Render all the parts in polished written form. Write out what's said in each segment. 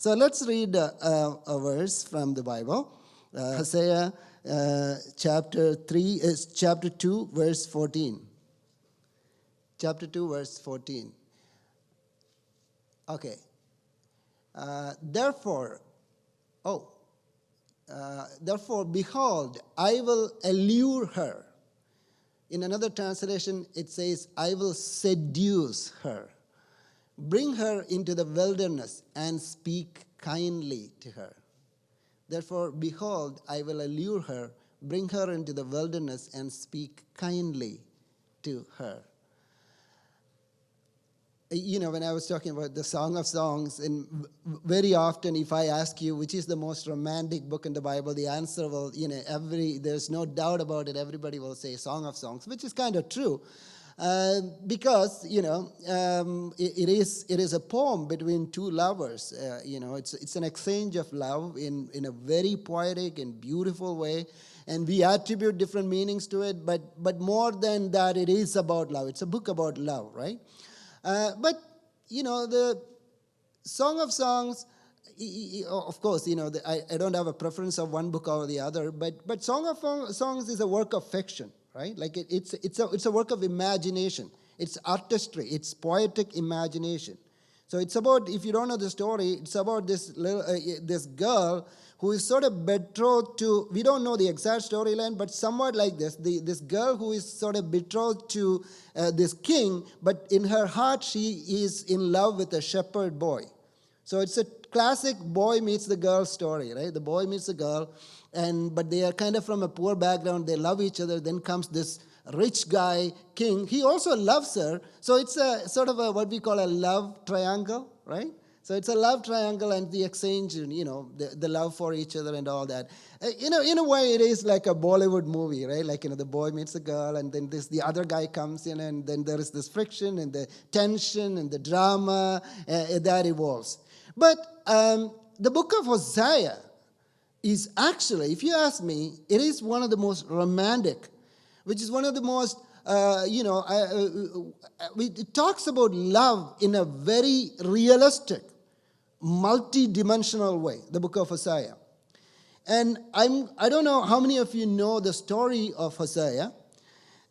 So let's read a verse from the Bible. Hosea chapter 2, verse 14. Chapter 2, verse 14. Okay. Therefore, behold, I will allure her. In another translation, it says, I will seduce her. Bring her into the wilderness and speak kindly to her. Therefore, behold, I will allure her, bring her into the wilderness and speak kindly to her. You know, when I was talking about the Song of Songs, and very often if I ask you which is the most romantic book in the Bible, the answer will, there's no doubt about it, everybody will say Song of Songs, which is kind of true. Because, it is a poem between two lovers. It's an exchange of love in a very poetic and beautiful way. And we attribute different meanings to it, but more than that, it is about love. It's a book about love, right? But the Song of Songs, of course, I don't have a preference of one book over the other, but Song of Songs is a work of fiction, right? Like it's a work of imagination. It's artistry. It's poetic imagination. So it's about, if you don't know the story, it's about this girl who is sort of betrothed to, we don't know the exact storyline, but somewhat like this. This girl who is sort of betrothed to this king, but in her heart she is in love with a shepherd boy. So it's a classic boy meets the girl story, right? The boy meets the girl, but they are kind of from a poor background. They love each other. Then comes this rich guy, king. He also loves her. So it's a sort of what we call a love triangle, right? So it's a love triangle and the exchange, the love for each other and all that. In a way, it is like a Bollywood movie, right? Like, the boy meets the girl and then the other guy comes in and then there is this friction and the tension and the drama that evolves. But the book of Hosea is actually, if you ask me, it is one of the most romantic, which is one of the most, it talks about love in a very realistic, multi-dimensional way, the book of Hosea. And I don't know how many of you know the story of Hosea.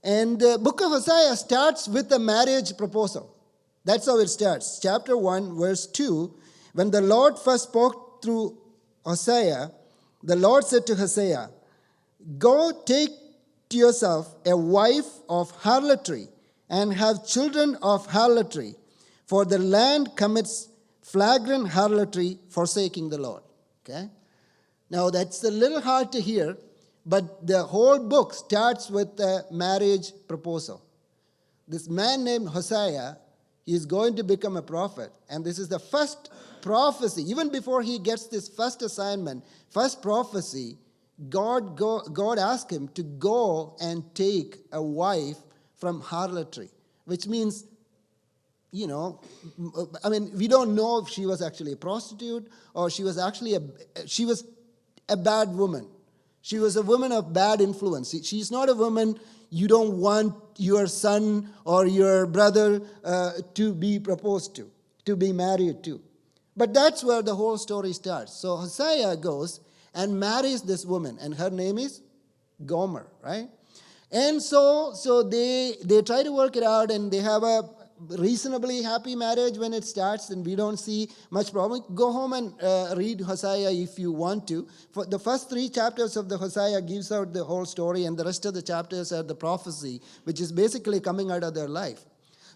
And the book of Hosea starts with a marriage proposal. That's how it starts. Chapter 1, verse 2, when the Lord first spoke through Hosea, the Lord said to Hosea, go take to yourself a wife of harlotry and have children of harlotry, for the land commits flagrant harlotry, forsaking the Lord. Okay? Now, that's a little hard to hear, but the whole book starts with a marriage proposal. This man named Hosea is going to become a prophet, and this is the first prophecy. Even before he gets this first assignment, first prophecy, God asked him to go and take a wife from harlotry, which means, we don't know if she was actually a prostitute or she was actually she was a bad woman. She was a woman of bad influence. She's not a woman you don't want your son or your brother to be proposed to be married to. But that's where the whole story starts. So Hosea goes and marries this woman, and her name is Gomer, right? And so they try to work it out, and they have a reasonably happy marriage when it starts, and we don't see much problem. Go home and read Hosea if you want to. For the first 3 chapters of the Hosea gives out the whole story, and the rest of the chapters are the prophecy, which is basically coming out of their life.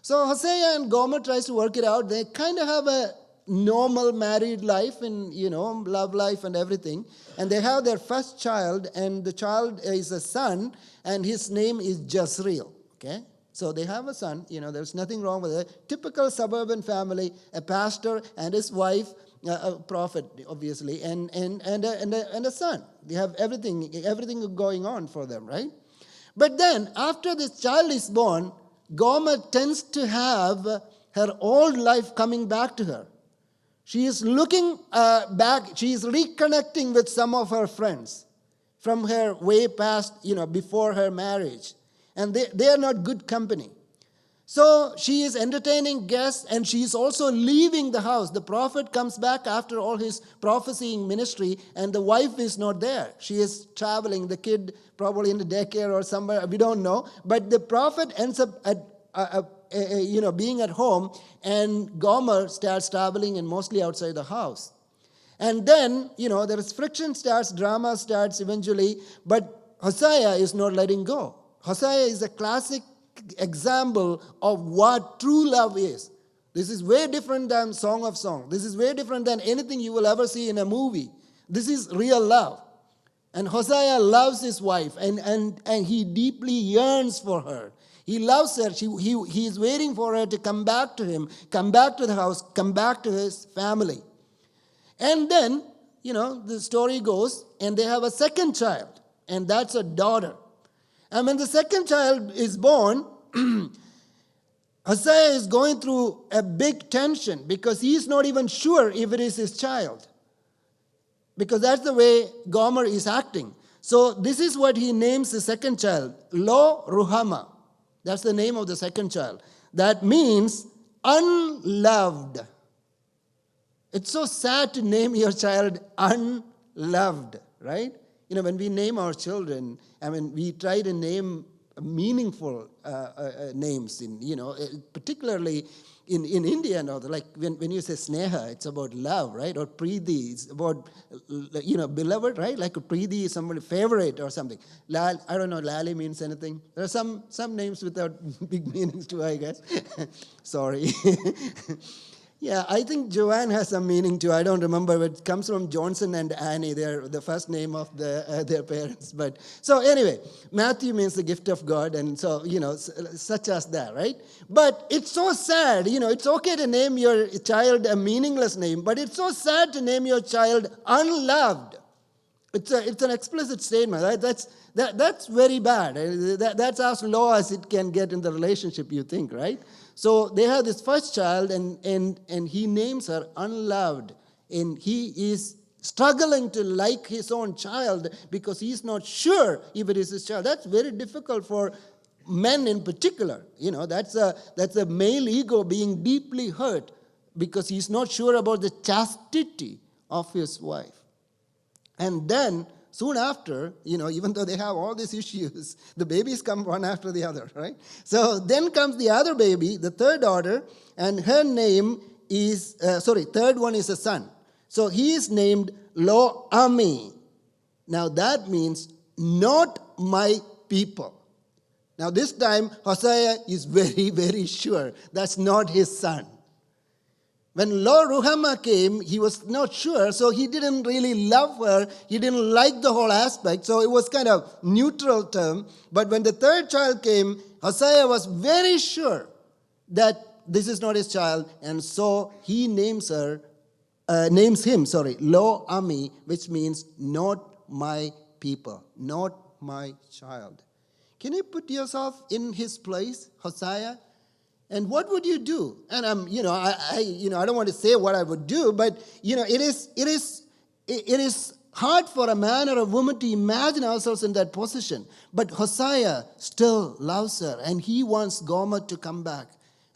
So Hosea and Gomer tries to work it out. They kind of have a normal married life and, love life and everything. And they have their first child, and the child is a son, and his name is Jezreel, okay? So they have a son, there's nothing wrong with it. Typical suburban family, a pastor and his wife, a prophet, obviously, and a son. They have everything going on for them, right? But then, after this child is born, Gomer tends to have her old life coming back to her. She is looking back, she is reconnecting with some of her friends from her way past, before her marriage. And they are not good company. So she is entertaining guests and she is also leaving the house. The prophet comes back after all his prophesying ministry and the wife is not there. She is traveling, the kid probably in the daycare or somewhere, we don't know. But the prophet ends up being at home, and Gomer starts traveling and mostly outside the house. And then, there is friction starts, drama starts eventually, but Hosea is not letting go. Hosea is a classic example of what true love is. This is way different than Song of Songs. This is way different than anything you will ever see in a movie. This is real love. And Hosea loves his wife, and he deeply yearns for her. He loves her. He is waiting for her to come back to him, come back to the house, come back to his family. And then, the story goes, and they have a second child, and that's a daughter. And when the second child is born, Hosea is going through a big tension because he's not even sure if it is his child. Because that's the way Gomer is acting. So this is what he names the second child, Lo Ruhama. That's the name of the second child. That means unloved. It's so sad to name your child unloved, right? When we name our children, we try to name meaningful names, particularly in India. Like when you say Sneha, it's about love, right? Or Preeti, it's about, beloved, right? Like Preeti is somebody favorite or something. I don't know, Lali means anything. There are some names without big meanings too, I guess. Sorry. Yeah, I think Joanne has some meaning too. I don't remember, but it comes from Johnson and Annie. They're the first name of their parents. But so anyway, Mathew means the gift of God, and so such as that, right? But it's so sad. It's okay to name your child a meaningless name, but it's so sad to name your child unloved. It's an explicit statement, right? That's very bad. That's as low as it can get in the relationship, you think, right? So they have this first child, and he names her unloved. And he is struggling to like his own child because he's not sure if it is his child. That's very difficult for men in particular. That's a male ego being deeply hurt because he's not sure about the chastity of his wife. And then, soon after, even though they have all these issues, the babies come one after the other, right? So then comes the other baby, the third daughter, and her name is, third one is a son. So he is named Lo-Ami. Now that means not my people. Now this time, Hosea is very, very sure that's not his son. When Lo Ruhama came, he was not sure, so he didn't really love her. He didn't like the whole aspect, so it was kind of neutral term. But when the third child came, Hosea was very sure that this is not his child, and so he names him, Lo-Ami, which means not my people, not my child. Can you put yourself in his place, Hosea? And what would you do? And I don't want to say what I would do, but it is hard for a man or a woman to imagine ourselves in that position. But Hosea still loves her, and he wants Gomer to come back,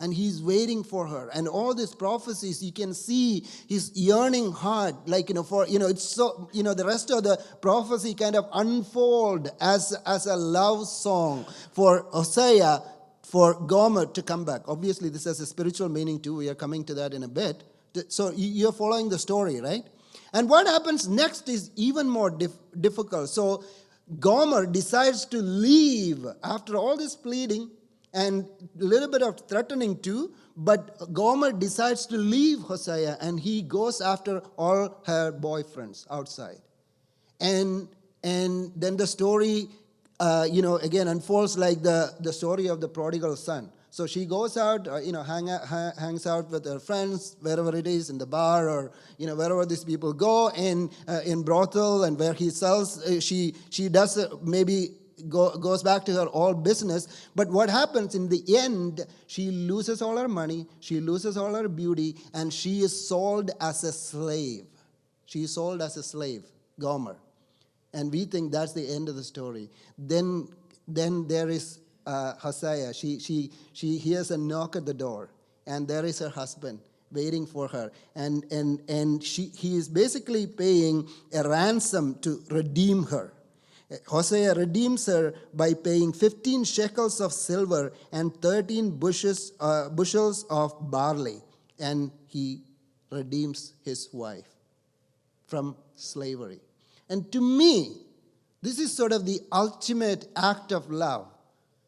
and he's waiting for her. And all these prophecies, you can see his yearning heart, it's so, the rest of the prophecy kind of unfold as a love song for Hosea, for Gomer to come back. Obviously, this has a spiritual meaning too. We are coming to that in a bit. So you're following the story, right? And what happens next is even more difficult. So Gomer decides to leave after all this pleading and a little bit of threatening too. But Gomer decides to leave Hosea, and he goes after all her boyfriends outside. And then the story again unfolds like the story of the prodigal son. So she goes out, hangs out with her friends, wherever it is, in the bar or, wherever these people go, and in brothel, and where he sells, she does maybe goes back to her old business. But what happens in the end, she loses all her money, she loses all her beauty, and she is sold as a slave. She is sold as a slave, Gomer. And we think that's the end of the story. Then there is Hosea, she hears a knock at the door, and there is her husband waiting for her. And he is basically paying a ransom to redeem her. Hosea redeems her by paying 15 shekels of silver and 13 bushels of barley. And he redeems his wife from slavery. And to me, this is sort of the ultimate act of love.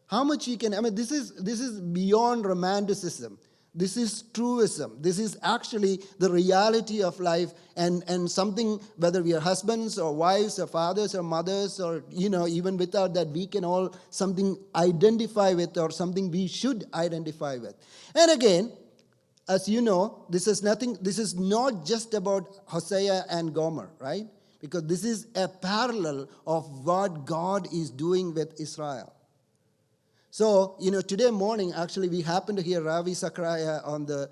How much you can, this is beyond romanticism. This is truism. This is actually the reality of life, and something, whether we are husbands or wives or fathers or mothers, or, even without that, we can all something identify with, or something we should identify with. And again, as you know, this is not just about Hosea and Gomer, right? Because this is a parallel of what God is doing with Israel. So, today morning, actually, we happened to hear Ravi Zachariah on the,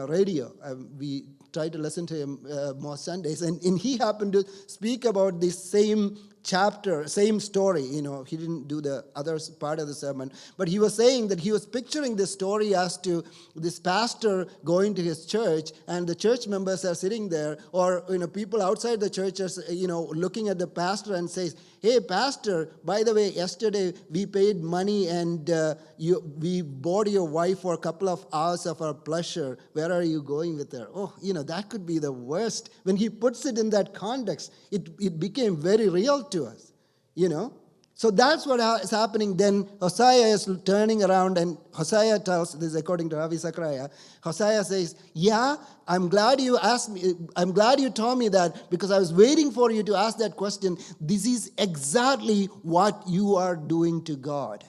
radio. We try to listen to him more Sundays. And he happened to speak about this same chapter, same story. He didn't do the other part of the sermon. But he was saying that he was picturing this story as to this pastor going to his church, and the church members are sitting there, or, people outside the church are, looking at the pastor and says, "Hey, pastor, by the way, yesterday we paid money and we bought your wife for a couple of hours of our pleasure. Where are you going with her?" Oh, that could be the worst. When he puts it in that context, it became very real to us, So that's what is happening. Then Hosea is turning around, and Hosea tells, this is according to Ravi Zachariah, Hosea says, "Yeah, I'm glad you asked me. I'm glad you told me that, because I was waiting for you to ask that question. This is exactly what you are doing to God.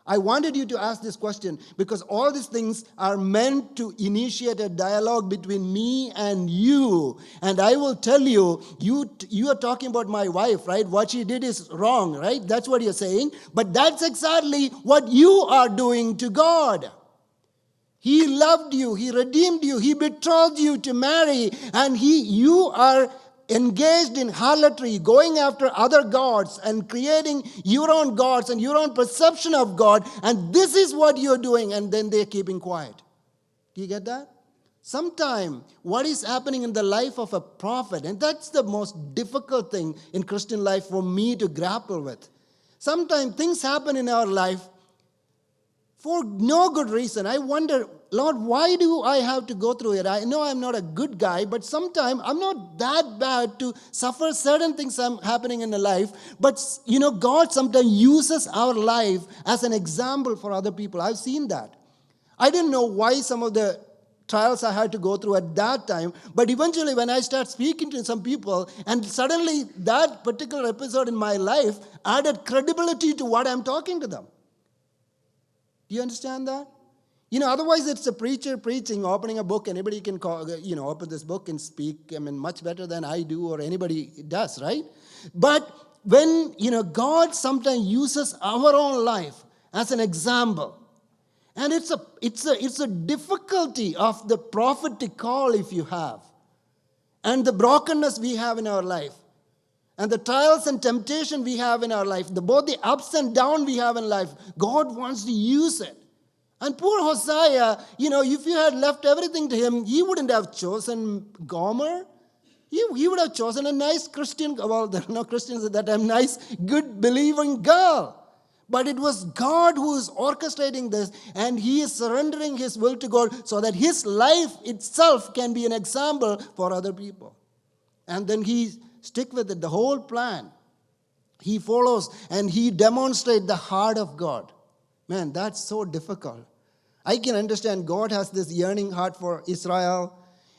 I wanted you to ask this question because all these things are meant to initiate a dialogue between me and you. And I will tell you, you are talking about my wife, right? What she did is wrong, right? That's what you're saying. But that's exactly what you are doing to God. He loved you. He redeemed you. He betrothed you to marry. And you are engaged in harlotry, going after other gods and creating your own gods and your own perception of God. And this is what you're doing. And then they're keeping quiet. Do you get that? Sometimes what is happening in the life of a prophet, and that's the most difficult thing in Christian life for me to grapple with. Sometimes things happen in our life for no good reason. I wonder, Lord, why do I have to go through it? I know I'm not a good guy, but sometimes I'm not that bad to suffer certain things happening in the life. But, God sometimes uses our life as an example for other people. I've seen that. I didn't know why some of the trials I had to go through at that time. But eventually when I start speaking to some people, and suddenly that particular episode in my life added credibility to what I'm talking to them. Do you understand that? Otherwise it's a preacher preaching, opening a book. Anybody can open this book and speak, much better than I do or anybody does, right? But when, God sometimes uses our own life as an example. And it's a difficulty of the prophetic call if you have. And the brokenness we have in our life. And the trials and temptation we have in our life, both the ups and downs we have in life, God wants to use it. And poor Hosea, if you had left everything to him, he wouldn't have chosen Gomer. He would have chosen a nice Christian, well, there are no Christians at that time, nice, good, believing girl. But it was God who is orchestrating this, and he is surrendering his will to God so that his life itself can be an example for other people. And then he stick with it, the whole plan. He follows and he demonstrates the heart of God. Man, that's so difficult. I can understand God has this yearning heart for Israel,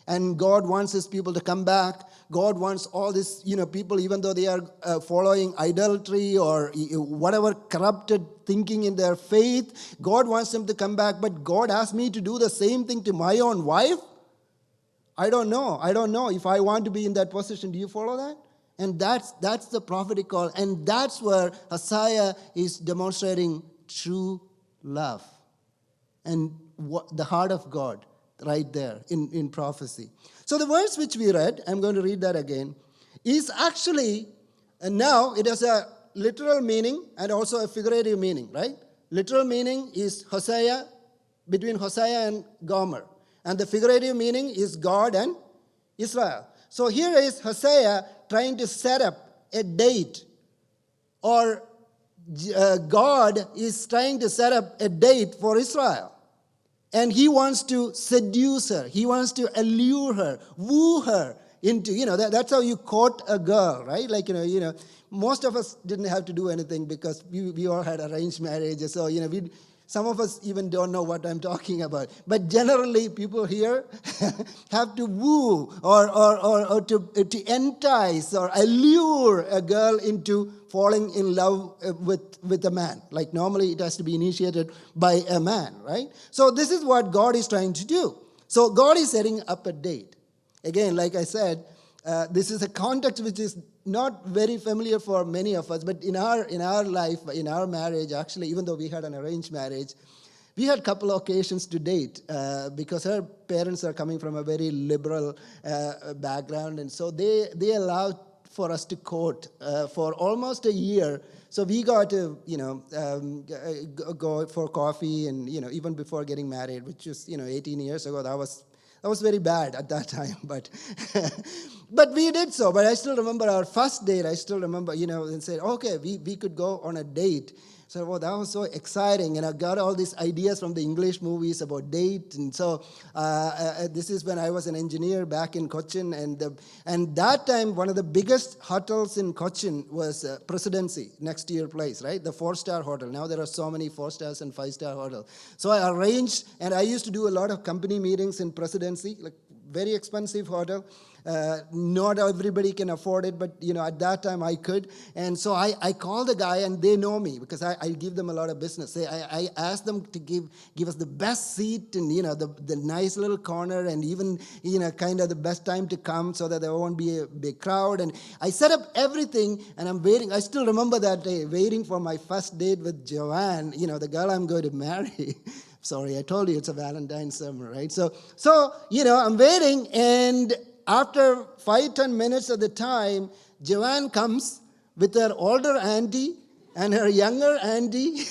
and God wants his people to come back. God wants all these, people, even though they are following idolatry or whatever corrupted thinking in their faith, God wants them to come back. But God asked me to do the same thing to my own wife? I don't know. If I want to be in that position. Do you follow that? And that's the prophetic call. And that's where Hosea is demonstrating true love and the heart of God right there in prophecy. So the verse which we read, I'm going to read that again, is actually, and now it has a literal meaning and also a figurative meaning, right? literal meaning is Hosea, between Hosea and Gomer. And the figurative meaning is God and Israel. So here is Hosea trying to set up a date, or God is trying to set up a date for Israel. And he wants to seduce her. He wants to allure her, woo her into, that's how you court a girl, right? Like, most of us didn't have to do anything because we all had arranged marriages. So, some of us even don't know what I'm talking about. But generally, people here have to woo or to entice or allure a girl into falling in love with a man. Like normally it has to be initiated by a man, right? So this is what God is trying to do. So God is setting up a date. Again, like I said, this is a context which is not very familiar for many of us, but in our life, in our marriage, actually, even though we had an arranged marriage, we had a couple of occasions to date because her parents are coming from a very liberal background, and so they allowed for us to court for almost a year. So we got to, go for coffee, and even before getting married, which is 18 years ago, that was very bad at that time, but but we did so. But I still remember our first date. I still remember, and said, okay, we could go on a date. So, that was so exciting. And I got all these ideas from the English movies about date. And so this is when I was an engineer back in Cochin. And that time, one of the biggest hotels in Cochin was Presidency, next to your place, right? The 4-star hotel. Now there are so many 4-stars and 5-star hotels. So I arranged, and I used to do a lot of company meetings in Presidency, like very expensive hotel. Not everybody can afford it, but at that time I could. And so I called the guy, and they know me because I give them a lot of business. I asked them to give us the best seat and the nice little corner, and even kind of the best time to come so that there won't be a big crowd. And I set up everything, and I'm waiting. I still remember that day, waiting for my first date with Joanne, the girl I'm going to marry. Sorry, I told you it's a Valentine's summer, right? So I'm waiting, and after 5-10 minutes of the time, Joanne comes with her older auntie and her younger auntie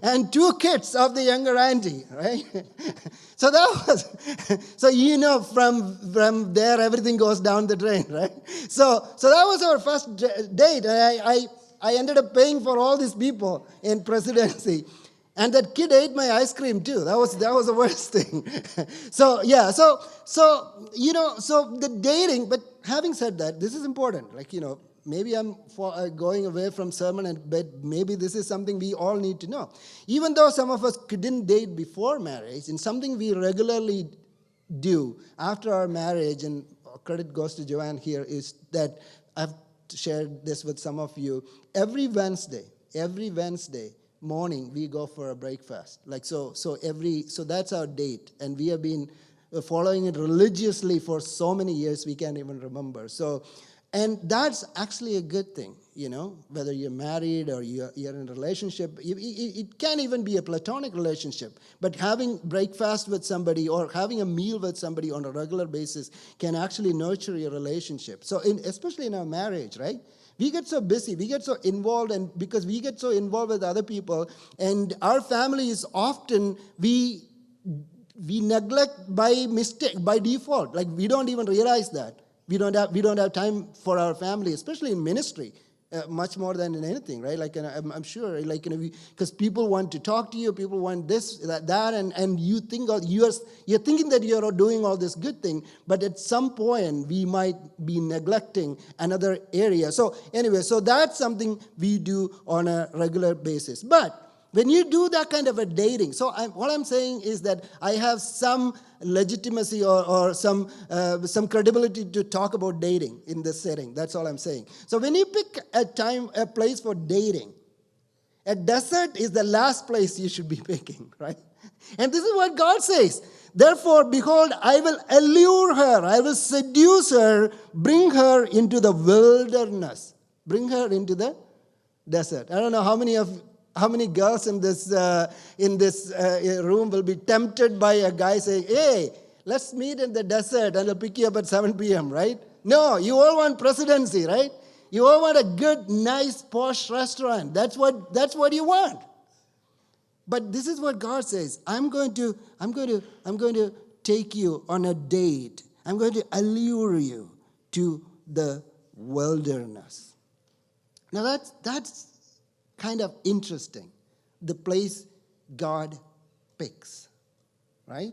and 2 kids of the younger auntie, right? So that was, from there everything goes down the drain, right? So that was our first date, and I ended up paying for all these people in Presidency. And that kid ate my ice cream too. That was the worst thing. So the dating. But having said that, this is important. Like maybe I'm going away from sermon, but maybe this is something we all need to know. Even though some of us couldn't date before marriage, and something we regularly do after our marriage, and credit goes to Joanne here, is that I've shared this with some of you. Every Wednesday morning we go for a breakfast, so that's our date, and we have been following it religiously for so many years we can't even remember. And that's actually a good thing, whether you're married or you're in a relationship. It can even be a platonic relationship, but having breakfast with somebody or having a meal with somebody on a regular basis can actually nurture your relationship. So especially in our marriage, right? We get so busy, we get so involved, and because we get so involved with other people, and our family is often, we neglect by mistake, by default. Like we don't even realize that. We don't have time for our family, especially in ministry. Much more than in anything, right? Like I'm sure, because people want to talk to you, people want this, that, and you think you're thinking that you're doing all this good thing, but at some point we might be neglecting another area. So anyway, so that's something we do on a regular basis. But when you do that kind of a dating, so what I'm saying is that I have some legitimacy or some credibility to talk about dating in this setting. That's all I'm saying. So when you pick a place for dating, a desert is the last place you should be picking, right? And this is what God says. Therefore, behold, I will allure her, I will seduce her, bring her into the wilderness, bring her into the desert. I don't know how many girls in this room will be tempted by a guy saying, hey, let's meet in the desert and I'll pick you up at 7 p.m., right? No, you all want Presidency, right? You all want a good, nice, posh restaurant. That's what you want. But this is what God says. I'm going to take you on a date. I'm going to allure you to the wilderness. Now that's kind of interesting. The place God picks, right?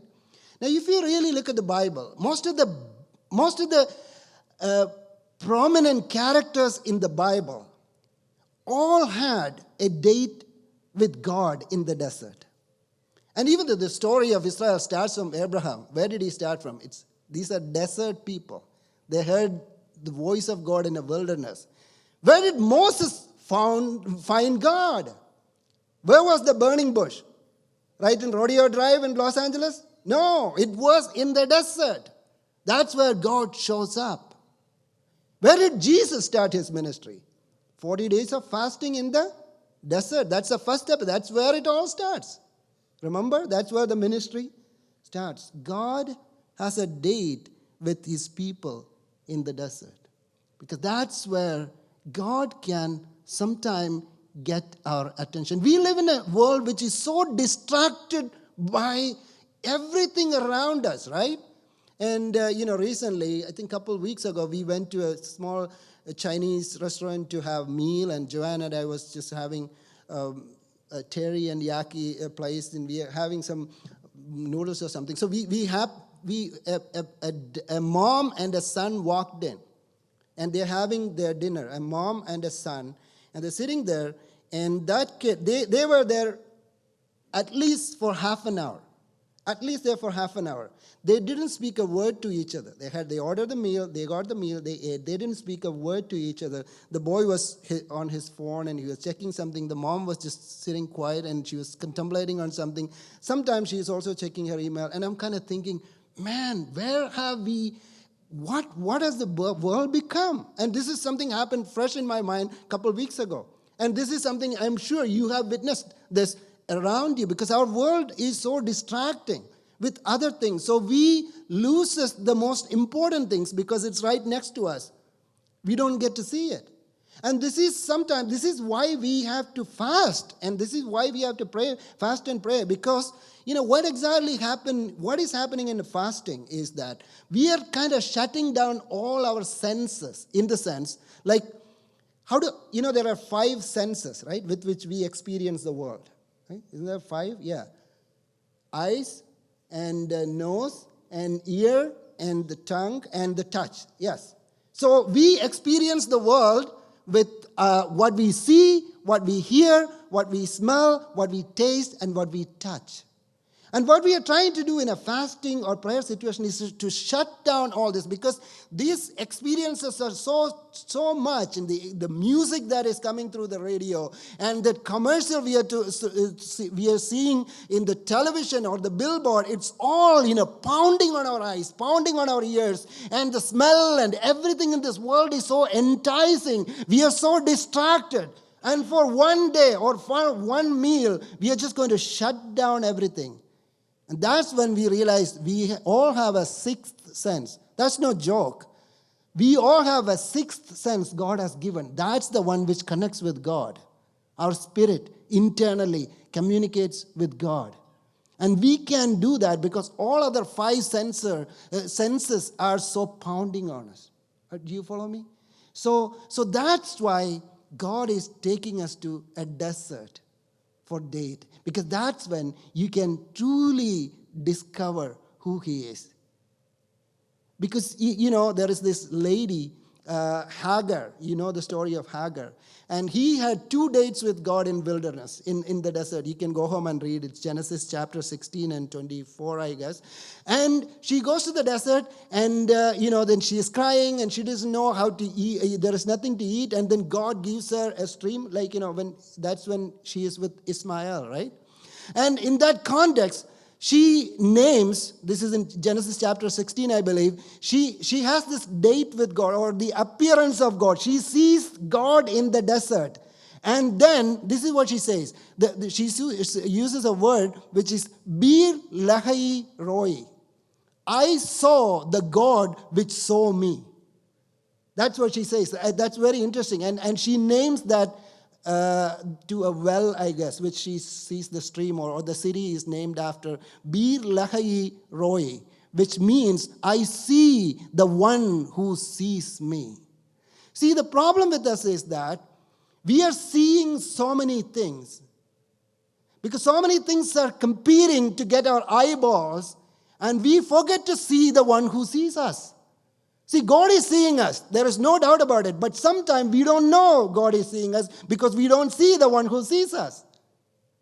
Now, if you really look at the Bible, most of the prominent characters in the Bible all had a date with God in the desert. And even though the story of Israel starts from Abraham, where did he start from? These are desert people. They heard the voice of God in the wilderness. Where did Moses find God? Where was the burning bush? Right in Rodeo Drive in Los Angeles? No, it was in the desert. That's where God shows up. Where did Jesus start his ministry? 40 days of fasting in the desert. That's the first step. That's where it all starts. Remember? That's where the ministry starts. God has a date with his people in the desert. Because that's where God can sometime get our attention. We live in a world which is so distracted by everything around us, right? And, recently, I think a couple of weeks ago, we went to a small Chinese restaurant to have meal, and Joanne and I was just having a teriyaki and yaki place, and we are having some noodles or something. So a mom and a son walked in, and they're having their dinner, a mom and a son, and they're sitting there, and that kid, they were there at least for half an hour. At least there for half an hour. They didn't speak a word to each other. They ordered the meal, they got the meal, they ate. They didn't speak a word to each other. The boy was on his phone and he was checking something. The mom was just sitting quiet and she was contemplating on something. Sometimes she is also checking her email. And I'm kind of thinking, man, where have we, what has the world become? And this is something happened fresh in my mind a couple of weeks ago. And this is something I'm sure you have witnessed this around you, because our world is so distracting with other things. So we lose the most important things because it's right next to us. We don't get to see it. And this is why we have to fast. And this is why we have to pray, fast and pray. Because, what is happening in the fasting is that we are kind of shutting down all our senses, in the sense, like, there are 5 senses, right, with which we experience the world. Right? Isn't there 5? Yeah. Eyes and nose and ear and the tongue and the touch. Yes. So we experience the world with what we see, what we hear, what we smell, what we taste, and what we touch. And what we are trying to do in a fasting or prayer situation is to shut down all this, because these experiences are so much in the music that is coming through the radio and the commercial we are seeing in the television or the billboard. It's all pounding on our eyes, pounding on our ears, and the smell and everything in this world is so enticing. We are so distracted. And for one day or for one meal, we are just going to shut down everything. And that's when we realize we all have a 6th sense. That's no joke. We all have a 6th sense God has given. That's the one which connects with God. Our spirit internally communicates with God. And we can do that because all other 5 senses are so pounding on us. Do you follow me? So that's why God is taking us to a desert for date, because that's when you can truly discover who he is. Because, there is this lady, Hagar, the story of Hagar. And he had 2 dates with God in wilderness, in the desert. You can go home and read. It's Genesis chapter 16 and 24, I guess. And she goes to the desert, and, then she is crying, and she doesn't know how to eat. There is nothing to eat. And then God gives her a stream, that's when she is with Ishmael, right? And in that context, she names, this is in Genesis chapter 16, I believe, she has this date with God, or the appearance of God. She sees God in the desert. And then, this is what she says. She uses a word which is, Bir lahai roi. I saw the God which saw me. That's what she says. That's very interesting. And she names that to a well, I guess, which she sees the stream, or the city is named after Bir Lahai Roi, which means, I see the one who sees me. See, the problem with us is that we are seeing so many things, because so many things are competing to get our eyeballs, and we forget to see the one who sees us. See, God is seeing us. There is no doubt about it. But sometimes we don't know God is seeing us because we don't see the one who sees us.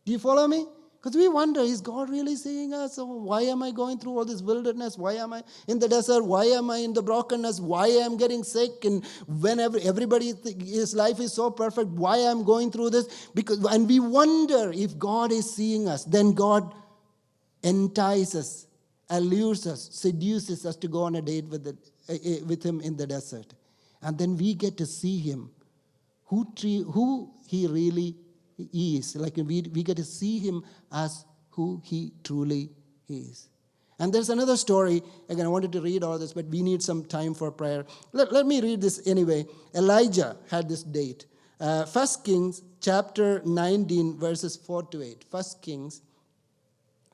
Do you follow me? Because we wonder, is God really seeing us? Or why am I going through all this wilderness? Why am I in the desert? Why am I in the brokenness? Why am I getting sick? And whenever his life is so perfect, why am I going through this? And we wonder if God is seeing us. Then God entices, allures us, seduces us to go on a date with him in the desert. And then we get to see him, who he really is. Like we get to see him as who he truly is. And there's another story. Again, I wanted to read all this, but we need some time for prayer. Let me read this anyway. Elijah had this date. 1 Kings chapter 19, verses 4 to 8. 1 Kings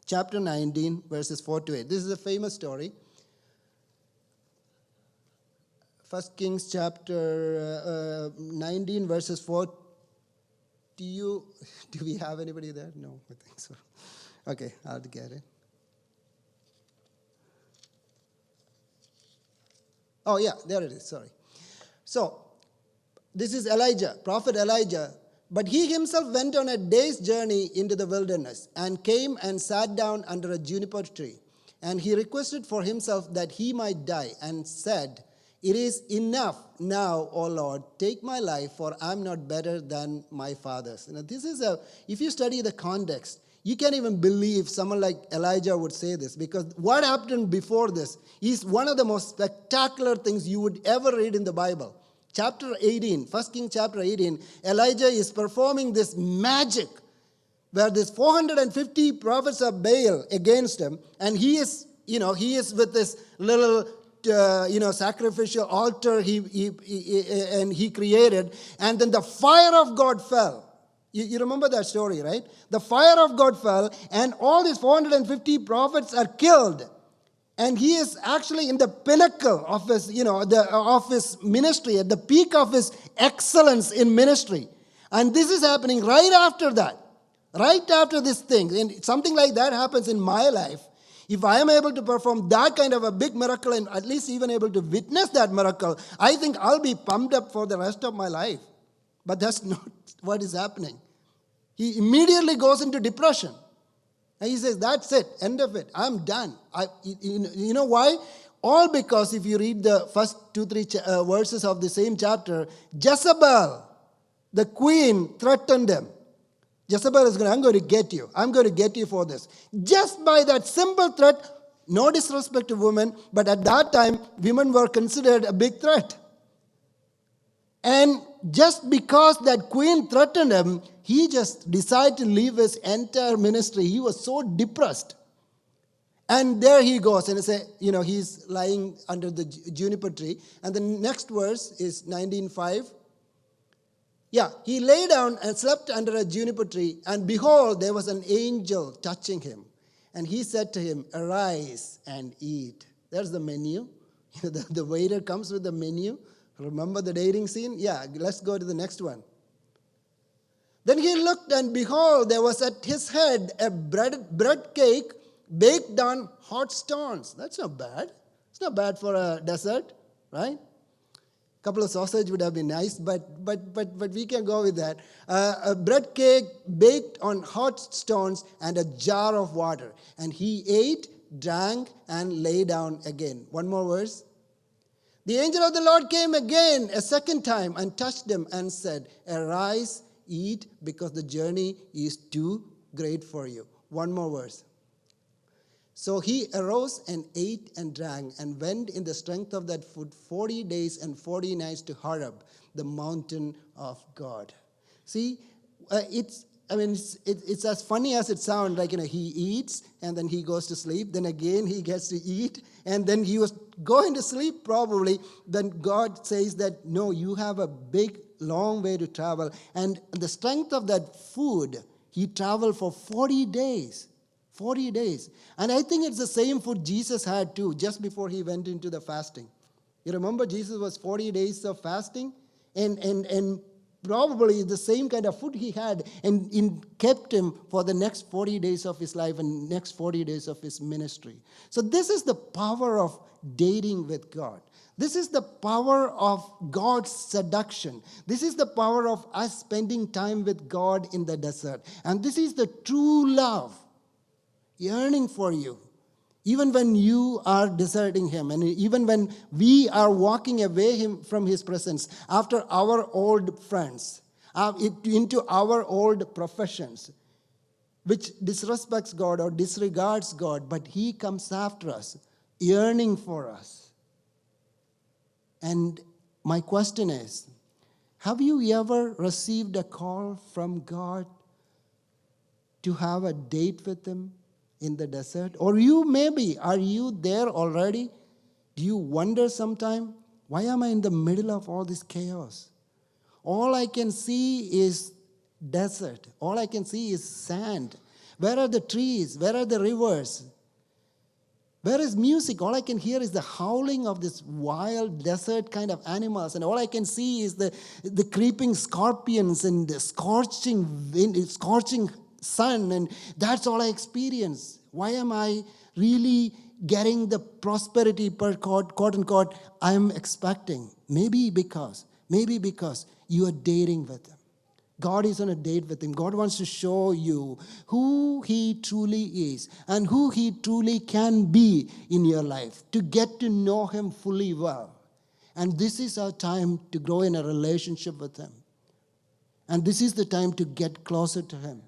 chapter 19, verses 4 to 8. This is a famous story. 1 Kings chapter 19, verses 4. Do we have anybody there? No, I think so. Okay, I'll get it. Oh, yeah, there it is. Sorry. So, this is Elijah, prophet Elijah. But he himself went on a day's journey into the wilderness and came and sat down under a juniper tree. And he requested for himself that he might die and said, "It is enough now, O Lord, take my life, for I am not better than my fathers." Now, if you study the context, you can't even believe someone like Elijah would say this, because what happened before this is one of the most spectacular things you would ever read in the Bible. Chapter 18, 1 Kings chapter 18, Elijah is performing this magic where there's 450 prophets of Baal against him, and he is with this little sacrificial altar he created, and then the fire of God fell. You remember that story, right? The fire of God fell, and all these 450 prophets are killed. And he is actually in the pinnacle of his, of his ministry, at the peak of his excellence in ministry. And this is happening right after that, right after this thing. And something like that happens in my life. If I am able to perform that kind of a big miracle and at least even able to witness that miracle, I think I'll be pumped up for the rest of my life. But that's not what is happening. He immediately goes into depression. And he says, that's it, end of it, I'm done. You know why? All because if you read the first 2-3 verses of the same chapter, Jezebel, the queen, threatened him. Jezebel is I'm going to get you. I'm going to get you for this. Just by that simple threat, no disrespect to women, but at that time, women were considered a big threat. And just because that queen threatened him, he just decided to leave his entire ministry. He was so depressed. And there he goes, and he's lying under the juniper tree. And the next verse is 19:5. Yeah, he lay down and slept under a juniper tree, and behold, there was an angel touching him. And he said to him, "Arise and eat." There's the menu. The waiter comes with the menu. Remember the dating scene? Yeah, let's go to the next one. Then he looked, and behold, there was at his head a bread cake baked on hot stones. That's not bad. It's not bad for a dessert, right? A couple of sausage would have been nice, but we can go with that. A bread cake baked on hot stones and a jar of water. And he ate, drank, and lay down again. One more verse. The angel of the Lord came again a second time and touched him and said, "Arise, eat, because the journey is too great for you." One more verse. So he arose and ate and drank and went in the strength of that food 40 days and 40 nights to Horeb, the mountain of God. See, it's as funny as it sounds. Like, he eats and then he goes to sleep. Then again he gets to eat, and then he was going to sleep probably. Then God says that, no, you have a big long way to travel. And the strength of that food, he traveled for 40 days. 40 days. And I think it's the same food Jesus had too, just before he went into the fasting. You remember Jesus was 40 days of fasting? And probably the same kind of food he had and kept him for the next 40 days of his life and next 40 days of his ministry. So this is the power of dating with God. This is the power of God's seduction. This is the power of us spending time with God in the desert. And this is the true love, yearning for you. Even when you are deserting him, and even when we are walking away from his presence after our old friends, into our old professions, which disrespects God or disregards God, but he comes after us, yearning for us. And my question is, have you ever received a call from God to have a date with him in the desert? Or are you there already? Do you wonder sometime, why am I in the middle of all this chaos? All I can see is desert. All I can see is sand. Where are the trees? Where are the rivers? Where is music? All I can hear is the howling of this wild desert kind of animals. And all I can see is the creeping scorpions and the scorching wind, scorching sun. And that's all I experience. Why am I really getting the prosperity, quote unquote, I'm expecting? Maybe because you are dating with him. God is on a date with him. God wants to show you who he truly is and who he truly can be in your life, to get to know him fully well. And this is our time to grow in a relationship with him. And this is the time to get closer to him.